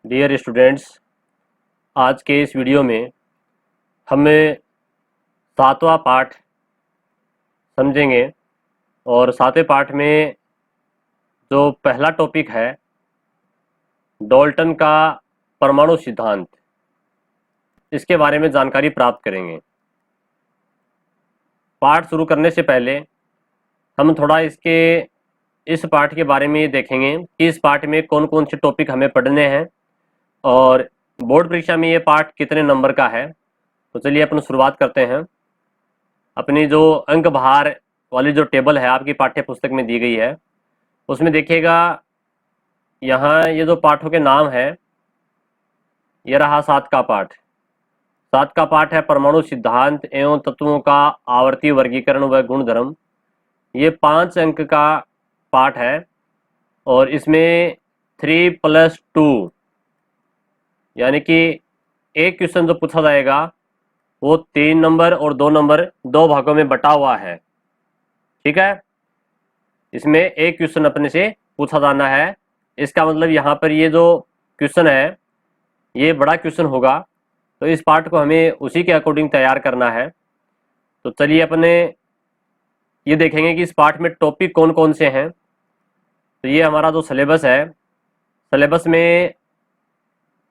Dear students, आज के इस वीडियो में हमें 7वां पाठ समझेंगे और 7वें पाठ में जो पहला टॉपिक है डाल्टन का परमाणु सिद्धांत, इसके बारे में जानकारी प्राप्त करेंगे। पाठ शुरू करने से पहले हम थोड़ा इस पाठ के बारे में देखेंगे कि इस पाठ में कौन कौन से टॉपिक हमें पढ़ने हैं और बोर्ड परीक्षा में ये पाठ कितने नंबर का है। तो चलिए अपन शुरुआत करते हैं। अपनी जो अंक भार वाली जो टेबल है आपकी पाठ्य पुस्तक में दी गई है, उसमें देखिएगा यहाँ ये जो पाठों के नाम है, ये रहा 7 का पाठ। 7 का पाठ है परमाणु सिद्धांत एवं तत्वों का आवर्ती वर्गीकरण व गुणधर्म। ये 5 अंक का पाठ है और इसमें 3+2 यानी कि एक क्वेश्चन जो पूछा जाएगा वो 3 नंबर और 2 नंबर 2 भागों में बटा हुआ है। ठीक है, इसमें एक क्वेश्चन अपने से पूछा जाना है। इसका मतलब यहाँ पर ये जो क्वेश्चन है ये बड़ा क्वेश्चन होगा, तो इस पार्ट को हमें उसी के अकॉर्डिंग तैयार करना है। तो चलिए अपने ये देखेंगे कि इस पार्ट में टॉपिक कौन कौन से हैं। तो ये हमारा जो सिलेबस है, सिलेबस में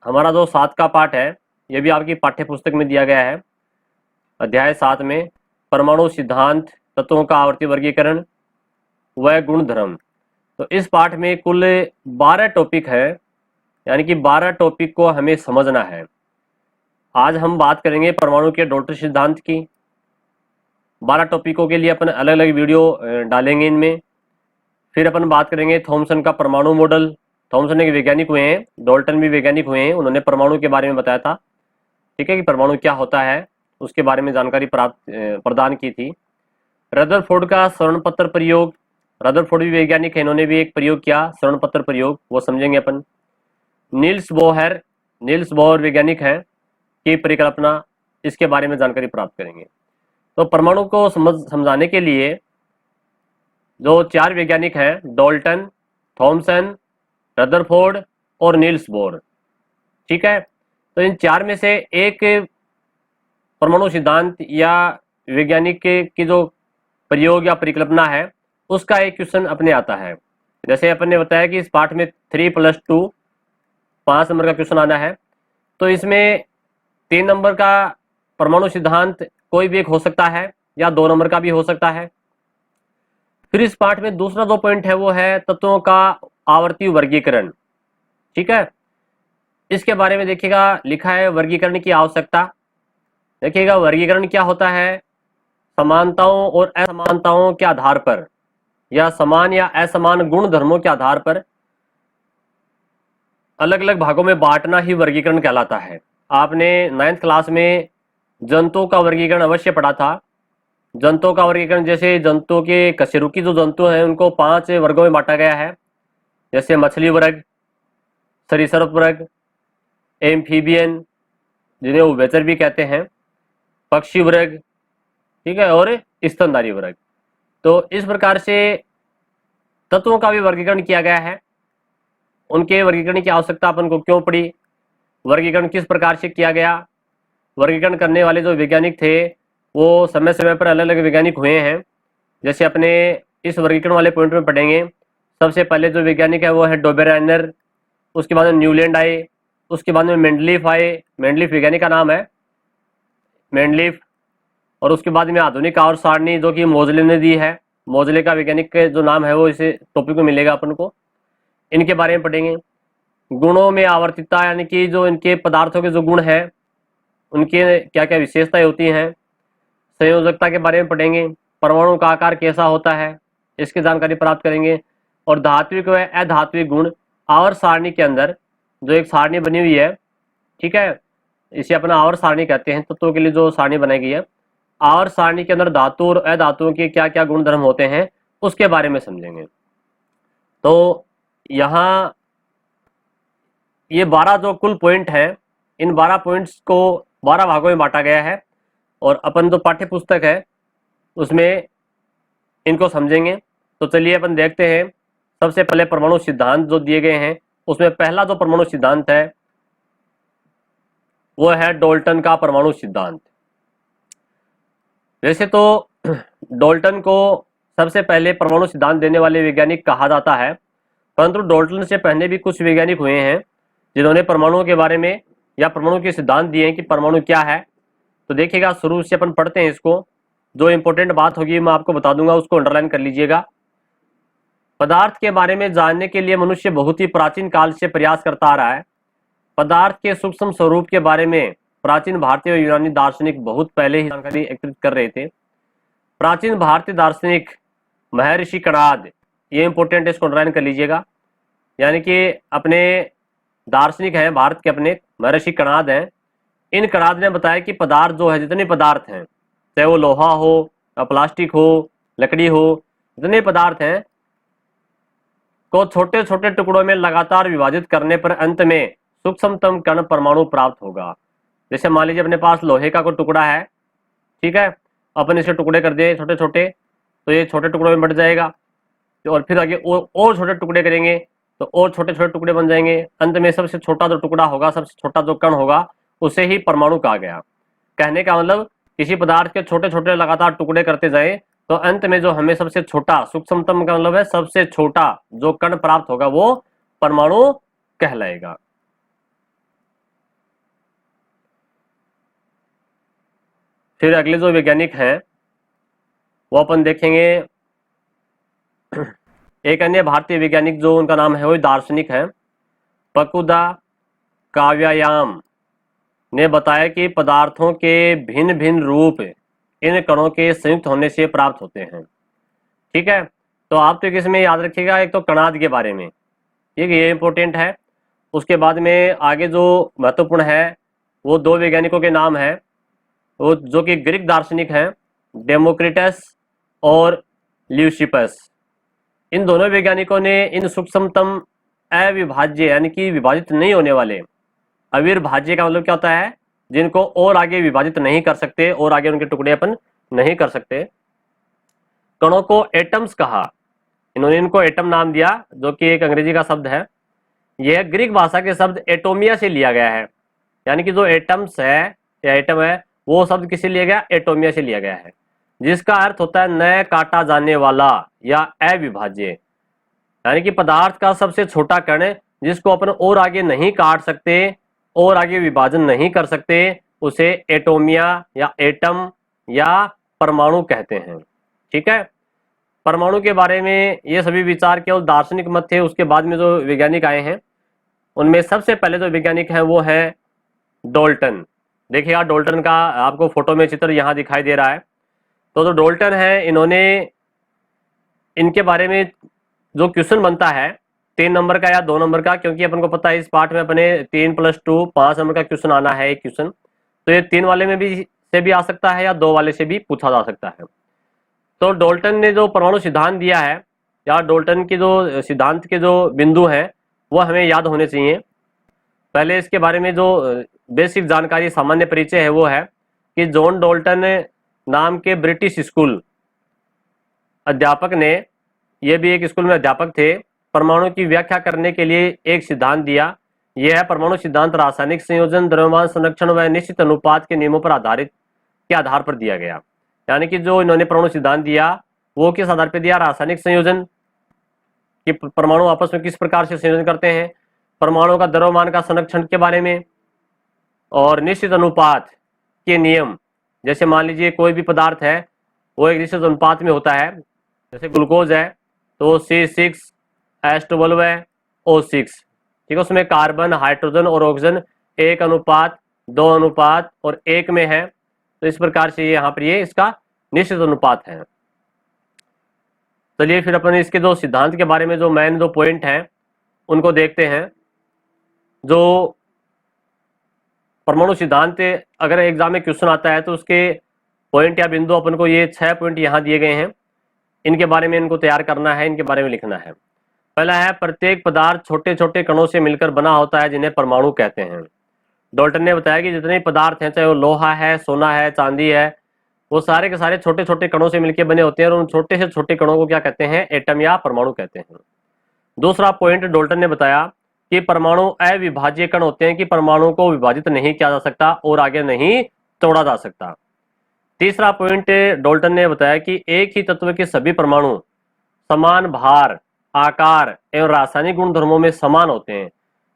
हमारा जो 7 का पाठ है ये भी आपकी पाठ्य पुस्तक में दिया गया है। अध्याय 7 में परमाणु सिद्धांत, तत्वों का आवर्ती वर्गीकरण व गुणधर्म। तो इस पाठ में कुल 12 टॉपिक है, यानी कि 12 टॉपिक को हमें समझना है। आज हम बात करेंगे परमाणु के डाल्टन सिद्धांत की। 12 टॉपिकों के लिए अपन अलग अलग वीडियो डालेंगे इनमें। फिर अपन बात करेंगे थॉमसन का परमाणु मॉडल। थॉमसन एक वैज्ञानिक हुए हैं, डाल्टन भी वैज्ञानिक हुए हैं, उन्होंने परमाणु के बारे में बताया था। ठीक है, कि परमाणु क्या होता है उसके बारे में जानकारी प्रदान की थी। रदरफोर्ड का स्वर्ण पत्र प्रयोग, रदरफोर्ड भी वैज्ञानिक है, इन्होंने भी एक प्रयोग किया स्वर्ण पत्र प्रयोग, वो समझेंगे अपन। नील्स बोहर वैज्ञानिक है की परिकल्पना, इसके बारे में जानकारी प्राप्त करेंगे। तो परमाणु को समझाने के लिए जो 4 वैज्ञानिक हैं, डाल्टन, थॉमसन, रदरफोर्ड और नील्स बोर। ठीक है, तो इन 4 में से एक परमाणु सिद्धांत या वैज्ञानिक की जो प्रयोग या परिकल्पना है उसका एक क्वेश्चन अपने आता है। जैसे अपन ने बताया कि इस पाठ में 3+2 5 नंबर का क्वेश्चन आना है। तो इसमें 3 नंबर का परमाणु सिद्धांत कोई भी एक हो सकता है या 2 नंबर का भी हो सकता है। फिर इस पाठ में दूसरा जो पॉइंट है वो है तत्वों का आवर्ती वर्गीकरण। ठीक है, इसके बारे में देखिएगा लिखा है वर्गीकरण की आवश्यकता। देखिएगा वर्गीकरण क्या होता है, समानताओं और असमानताओं के आधार पर या समान या असमान गुण धर्मों के आधार पर अलग अलग भागों में बांटना ही वर्गीकरण कहलाता है। आपने 9th क्लास में जंतुओं का वर्गीकरण अवश्य पढ़ा था। जंतुओं का वर्गीकरण, जैसे जंतुओं के कशेरुकी जो जंतु हैं उनको 5 वर्गों में बांटा गया है, जैसे मछली वर्ग, सरीसृप वर्ग, एम्फीबियन जिन्हें उभयचर भी कहते हैं, पक्षी वर्ग, ठीक है, और स्तनधारी वर्ग। तो इस प्रकार से तत्वों का भी वर्गीकरण किया गया है। उनके वर्गीकरण की आवश्यकता अपन को क्यों पड़ी, वर्गीकरण किस प्रकार से किया गया, वर्गीकरण करने वाले जो वैज्ञानिक थे वो समय समय पर अलग अलग वैज्ञानिक हुए हैं। जैसे अपने इस वर्गीकरण वाले पॉइंट में पढ़ेंगे, सबसे पहले जो वैज्ञानिक है वो है डोबेरेनर, उसके बाद में न्यूलैंड आए, उसके बाद में मेंडलीफ आए, मेंडलीफ वैज्ञानिक का नाम है मेंडलीफ, और उसके बाद में आधुनिक आवर्त सारणी जो कि मोजले ने दी है, मोजले का वैज्ञानिक के जो नाम है वो इसे टॉपिक में मिलेगा अपन को, इनके बारे में पढ़ेंगे। गुणों में आवर्तिता, यानी कि जो इनके पदार्थों के जो गुण हैं उनके क्या क्या विशेषताएं होती हैं। संयोजकता के बारे में पढ़ेंगे, परमाणु का आकार कैसा होता है इसकी जानकारी प्राप्त करेंगे। और धात्विक व अधात्विक गुण आवर्त सारणी के अंदर जो एक सारणी बनी हुई है, ठीक है, इसे अपना आवर्त सारणी कहते हैं, तत्वों के लिए जो सारणी बनाई गई है, आवर्त सारणी के अंदर धातु और अधातुओं के क्या क्या गुण धर्म होते हैं उसके बारे में समझेंगे। तो यहाँ ये 12 जो कुल पॉइंट है, इन 12 पॉइंट्स को 12 भागों में बांटा गया है और अपन जो पाठ्य पुस्तक है उसमें इनको समझेंगे। तो चलिए अपन देखते हैं। सबसे पहले परमाणु सिद्धांत जो दिए गए हैं उसमें पहला जो परमाणु सिद्धांत है वो है डोल्टन का परमाणु सिद्धांत। वैसे तो डोल्टन को सबसे पहले परमाणु सिद्धांत देने वाले वैज्ञानिक कहा जाता है, परंतु डोल्टन से पहले भी कुछ वैज्ञानिक हुए हैं जिन्होंने परमाणुओं के बारे में या परमाणु के सिद्धांत दिए हैं कि परमाणु क्या है। तो देखिएगा, शुरू से अपन पढ़ते हैं इसको, जो इंपॉर्टेंट बात होगी मैं आपको बता दूंगा, उसको अंडरलाइन कर लीजिएगा। पदार्थ के बारे में जानने के लिए मनुष्य बहुत ही प्राचीन काल से प्रयास करता आ रहा है। पदार्थ के सूक्ष्म स्वरूप के बारे में प्राचीन भारतीय और यूनानी दार्शनिक बहुत पहले ही जानकारी एकत्रित कर रहे थे। प्राचीन भारतीय दार्शनिक महर्षि कणाद, ये इंपॉर्टेंट है, इसको अंडरलाइन कर लीजिएगा। यानी कि अपने दार्शनिक हैं भारत के, अपने महर्षि कणाद हैं। इन कणाद ने बताया कि पदार्थ जो है, जितने पदार्थ हैं, चाहे वो लोहा हो, प्लास्टिक हो, लकड़ी हो, जितने पदार्थ हैं को छोटे छोटे टुकड़ों में लगातार विभाजित करने पर अंत में सूक्ष्मतम कण परमाणु प्राप्त होगा। जैसे मान लीजिए अपने पास लोहे का कोई टुकड़ा है, ठीक है, अपन इसे टुकड़े कर दिए छोटे छोटे, तो ये छोटे टुकड़ों में बट जाएगा, और फिर आगे और छोटे टुकड़े करेंगे तो और छोटे छोटे टुकड़े बन जाएंगे। अंत में सबसे छोटा जो टुकड़ा होगा, सबसे छोटा जो कण होगा, उसे ही परमाणु कहा गया। कहने का मतलब किसी पदार्थ के छोटे छोटे लगातार टुकड़े करते जाए तो अंत में जो हमें सबसे छोटा, सूक्ष्मतम का मतलब है सबसे छोटा जो कण प्राप्त होगा वो परमाणु कहलाएगा। फिर अगले जो वैज्ञानिक हैं वो अपन देखेंगे, एक अन्य भारतीय वैज्ञानिक जो उनका नाम है वो दार्शनिक है पकुदा काव्यायाम ने बताया कि पदार्थों के भिन्न भिन्न रूप इन कणों के संयुक्त होने से प्राप्त होते हैं। ठीक है, तो आप तो इसमें याद रखिएगा, एक तो कणाद के बारे में, ठीक है, ये इंपॉर्टेंट है। उसके बाद में आगे जो महत्वपूर्ण है वो दो वैज्ञानिकों के नाम है, वो जो कि ग्रीक दार्शनिक हैं, डेमोक्रिटस और ल्यूसिपस। इन दोनों वैज्ञानिकों ने इन सूक्ष्मतम अविभाज्य यानी कि विभाजित नहीं होने वाले, अविर्भाज्य का मतलब क्या होता है, जिनको और आगे विभाजित नहीं कर सकते और आगे उनके टुकड़े अपन नहीं कर सकते, कणों को एटम्स कहा। इन्होंने इनको एटम नाम दिया, जो कि एक अंग्रेजी का शब्द है। यह ग्रीक भाषा के शब्द एटोमिया से लिया गया है। यानी कि जो एटम्स है या एटम है वो शब्द किससे लिया गया, एटोमिया से लिया गया है, जिसका अर्थ होता है न काटा जाने वाला या अविभाज्य। यानी कि पदार्थ का सबसे छोटा कण जिसको अपन और आगे नहीं काट सकते और आगे विभाजन नहीं कर सकते, उसे एटोमिया या एटम या परमाणु कहते हैं। ठीक है, परमाणु के बारे में ये सभी विचार केवल दार्शनिक मत थे। उसके बाद में जो वैज्ञानिक आए हैं उनमें सबसे पहले जो वैज्ञानिक हैं वो है डोल्टन। देखिएगा, डोल्टन का आपको फोटो में चित्र यहाँ दिखाई दे रहा है। तो जो डोल्टन है, इन्होंने इनके बारे में जो क्वेश्चन बनता है 3 नंबर का या 2 नंबर का, क्योंकि अपन को पता है इस पार्ट में अपने 3+2 5 नंबर का क्वेश्चन आना है एक क्वेश्चन, तो ये 3 वाले में भी आ सकता है या 2 वाले से भी पूछा जा सकता है। तो डोल्टन ने जो परमाणु सिद्धांत दिया है या डोल्टन के जो सिद्धांत के जो बिंदु हैं वो हमें याद होने चाहिए। पहले इसके बारे में जो बेसिक जानकारी, सामान्य परिचय है वो है कि जॉन डोल्टन नाम के ब्रिटिश स्कूल अध्यापक ने, ये भी एक स्कूल में अध्यापक थे, परमाणु की व्याख्या करने के लिए एक सिद्धांत दिया। यह है परमाणु सिद्धांत रासायनिक संयोजन, द्रव्यमान संरक्षण व निश्चित अनुपात के नियमों पर आधारित के आधार पर दिया गया। यानी कि जो इन्होंने परमाणु सिद्धांत दिया वो किस आधार पर दिया, रासायनिक संयोजन कि परमाणु आपस में किस प्रकार से संयोजन करते हैं, परमाणु का द्रव्यमान का संरक्षण के बारे में, और निश्चित अनुपात के नियम। जैसे मान लीजिए कोई भी पदार्थ है वो एक निश्चित अनुपात में होता है, जैसे ग्लूकोज है तो C6H12 है O6, ठीक है, उसमें कार्बन, हाइड्रोजन और ऑक्सीजन 1:2:1 में है। तो इस प्रकार से यहाँ पर ये इसका निश्चित अनुपात है। चलिए फिर अपन इसके जो सिद्धांत के बारे में जो मेन जो पॉइंट हैं उनको देखते हैं। जो परमाणु सिद्धांत अगर एग्जाम में क्वेश्चन आता है तो उसके पॉइंट या बिंदु अपन को ये 6 पॉइंट यहाँ दिए गए हैं, इनके बारे में इनको तैयार करना है, इनके बारे में लिखना है। पहला है, प्रत्येक पदार्थ छोटे छोटे कणों से मिलकर बना होता है जिन्हें परमाणु कहते हैं। डॉल्टन ने बताया कि जितने पदार्थ हैं, चाहे वो लोहा है, सोना है, चांदी है, वो सारे के सारे छोटे छोटे कणों से मिलकर बने होते हैं और उन छोटे से छोटे कणों को क्या कहते हैं, एटम या परमाणु कहते हैं। दूसरा पॉइंट डॉल्टन ने बताया कि परमाणु अविभाज्य कण होते हैं, कि परमाणु को विभाजित नहीं किया जा सकता और आगे नहीं तोड़ा जा सकता। तीसरा पॉइंट डाल्टन ने बताया कि एक ही तत्व के सभी परमाणु समान भार, आकार एवं रासायनिक गुण धर्मों में समान होते हैं।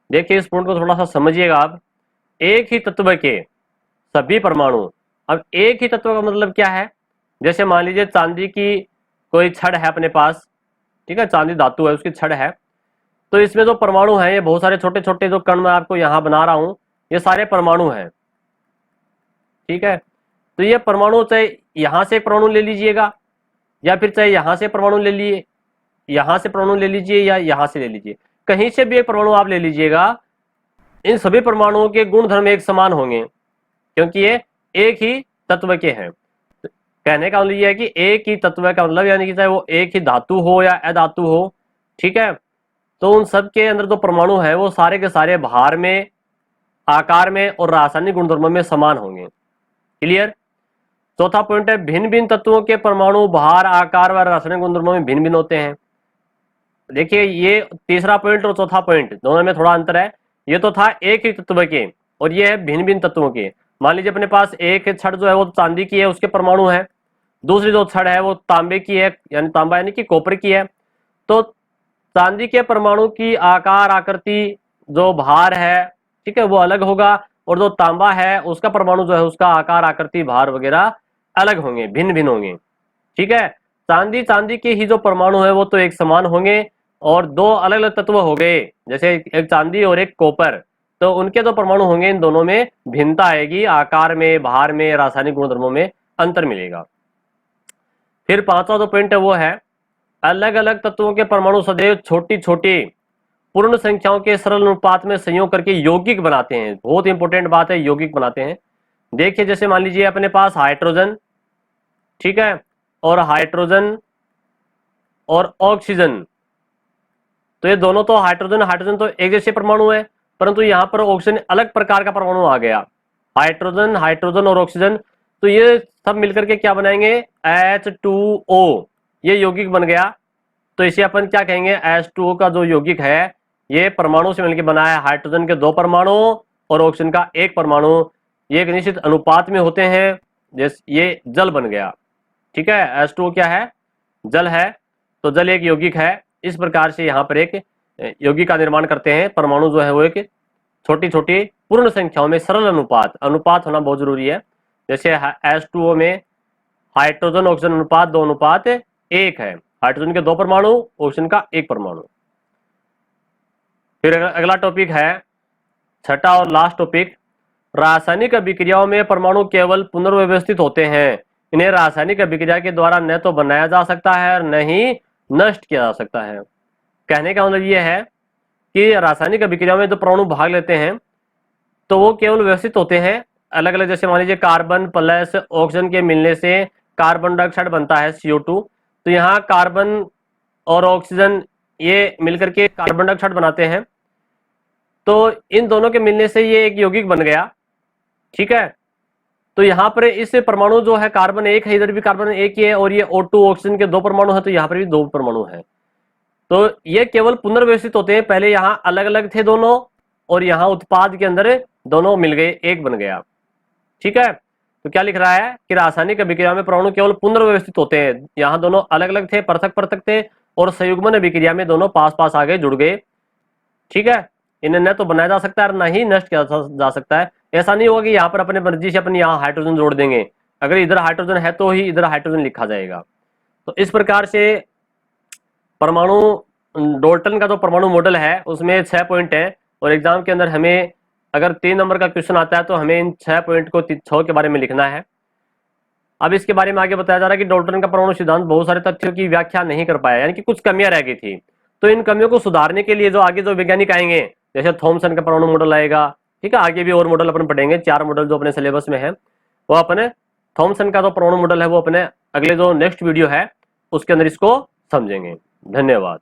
देखिए इस पॉइंट को थोड़ा सा समझिएगा आप। एक ही तत्व के सभी परमाणु, अब एक ही तत्व का मतलब क्या है? जैसे मान लीजिए चांदी की कोई छड़ है अपने पास, ठीक है, चांदी धातु है, उसकी छड़ है, तो इसमें जो परमाणु है, ये बहुत सारे छोटे छोटे जो कण मैं आपको यहां बना रहा हूं, ये सारे परमाणु हैं, ठीक है। तो ये परमाणु चाहे यहां से परमाणु ले लीजिएगा, या फिर चाहे यहां से परमाणु ले लिए, यहां से परमाणु ले लीजिए, या यहां से ले लीजिए, कहीं से भी एक परमाणु आप ले लीजिएगा, इन सभी परमाणुओं के गुण धर्म एक समान होंगे, क्योंकि ये एक ही तत्व के हैं। कहने का मतलब यह है कि एक ही तत्व का मतलब यानी कि चाहे वो एक ही धातु हो या अधातु हो, ठीक है, तो उन सब के अंदर जो परमाणु है वो सारे के सारे भार में, आकार में और रासायनिक गुणधर्मों में समान होंगे। क्लियर? चौथा पॉइंट है भिन्न भिन्न तत्वों के परमाणु भार, आकार व रासायनिक गुणधर्मों में भिन्न भिन्न होते हैं। देखिए ये तीसरा पॉइंट और चौथा पॉइंट दोनों में थोड़ा अंतर है। ये तो था एक ही तत्व के, और ये है भिन्न भिन्न तत्वों के। मान लीजिए अपने पास एक छड़ जो है वो चांदी की है, उसके परमाणु है, दूसरी जो छड़ है वो तांबे की है, यानी तांबा यानी कि कॉपर की है। तो चांदी के परमाणु की आकार, आकृति, जो भार है, ठीक है, वो अलग होगा, और जो तांबा है उसका परमाणु जो है उसका आकार, आकृति, भार वगैरह अलग होंगे, भिन्न भिन्न होंगे, ठीक है। चांदी के ही जो परमाणु है वो तो एक समान होंगे, और दो अलग अलग तत्व हो गए, जैसे एक चांदी और एक कॉपर, तो उनके जो परमाणु होंगे इन दोनों में भिन्नता आएगी, आकार में, भार में, रासायनिक गुणधर्मों में अंतर मिलेगा। फिर पांचवा जो पॉइंट है वो है अलग अलग तत्वों के परमाणु सदैव छोटी छोटी पूर्ण संख्याओं के सरल अनुपात में संयोग करके यौगिक बनाते हैं। बहुत इंपॉर्टेंट बात है, यौगिक बनाते हैं। देखिए जैसे मान लीजिए अपने पास हाइड्रोजन, ठीक है, और हाइड्रोजन और ऑक्सीजन, तो ये दोनों तो हाइड्रोजन तो एक जैसे परमाणु है, परंतु यहाँ पर ऑक्सीजन अलग प्रकार का परमाणु आ गया। हाइड्रोजन और ऑक्सीजन, तो ये सब मिलकर के क्या बनाएंगे? H2O, ये यौगिक बन गया। तो इसे अपन क्या कहेंगे? H2O का जो यौगिक है ये परमाणु से मिलकर बना है, हाइड्रोजन के 2 परमाणु और ऑक्सीजन का 1 परमाणु, ये एक निश्चित अनुपात में होते हैं, जैसे ये जल बन गया, ठीक है। H2O क्या है? जल है, तो जल एक यौगिक है। इस प्रकार से यहाँ पर एक यौगिक का निर्माण करते हैं। परमाणु जो है वो एक छोटी छोटी पूर्ण संख्याओं में सरल अनुपात होना बहुत जरूरी है। जैसे H2O में हाइड्रोजन ऑक्सीजन अनुपात 2:1 है, हाइड्रोजन के 2 परमाणु, ऑक्सीजन का 1 परमाणु। फिर अगला टॉपिक है छठा और लास्ट टॉपिक, रासायनिक अभिक्रियाओं में परमाणु केवल पुनर्व्यवस्थित होते हैं। इन्हें रासायनिक अभिक्रिया के द्वारा न तो बनाया जा सकता है और न ही नष्ट किया जा सकता है। कहने का मतलब यह है कि रासायनिक अभिक्रिया में जो परमाणु भाग लेते हैं तो वो केवल व्यवस्थित होते हैं अलग अलग। जैसे मान लीजिए कार्बन प्लस ऑक्सीजन के मिलने से कार्बन डाइऑक्साइड बनता है CO2, तो यहाँ कार्बन और ऑक्सीजन ये मिलकर के कार्बन डाइऑक्साइड बनाते हैं, तो इन दोनों के मिलने से ये एक यौगिक बन गया, ठीक है। तो यहाँ पर इस परमाणु जो है कार्बन 1 है, इधर भी कार्बन 1 ही है, और ये O2 ऑक्सीजन के 2 परमाणु है, तो यहाँ पर भी 2 परमाणु है। तो ये केवल पुनर्व्यवस्थित होते हैं, पहले यहाँ अलग अलग थे दोनों, और यहाँ उत्पाद के अंदर दोनों मिल गए, एक बन गया, ठीक है। तो क्या लिख रहा है कि रासायनिक अभिक्रिया में परमाणु केवल पुनर्व्यवस्थित होते हैं। यहाँ दोनों अलग अलग थे, पृथक पृथक थे, और संयुग्मन अभिक्रिया में दोनों पास पास आ गए, जुड़ गए, ठीक है। इन्हें न तो बनाया जा सकता है और न ही नष्ट किया जा सकता है। ऐसा नहीं होगा कि यहाँ पर अपने मर्जी से अपन यहाँ हाइड्रोजन जोड़ देंगे, अगर इधर हाइड्रोजन है तो ही इधर हाइड्रोजन लिखा जाएगा। तो इस प्रकार से परमाणु, डाल्टन का जो परमाणु मॉडल है उसमें 6 पॉइंट है, और एग्जाम के अंदर हमें अगर 3 नंबर का क्वेश्चन आता है तो हमें इन 6 पॉइंट को 6 के बारे में लिखना है। अब इसके बारे में आगे बताया जा रहा है कि डाल्टन का परमाणु सिद्धांत बहुत सारे तथ्यों की व्याख्या नहीं कर पाया, यानी कि कुछ कमियां रह गई थी। तो इन कमियों को सुधारने के लिए जो आगे जो वैज्ञानिक आएंगे, जैसे थॉमसन का परमाणु मॉडल आएगा, ठीक है, आगे भी और मॉडल अपन पढ़ेंगे, 4 मॉडल जो अपने सिलेबस में है, वो अपने थॉमसन का जो परमाणु मॉडल है वो अपने अगले जो नेक्स्ट वीडियो है उसके अंदर इसको समझेंगे। धन्यवाद।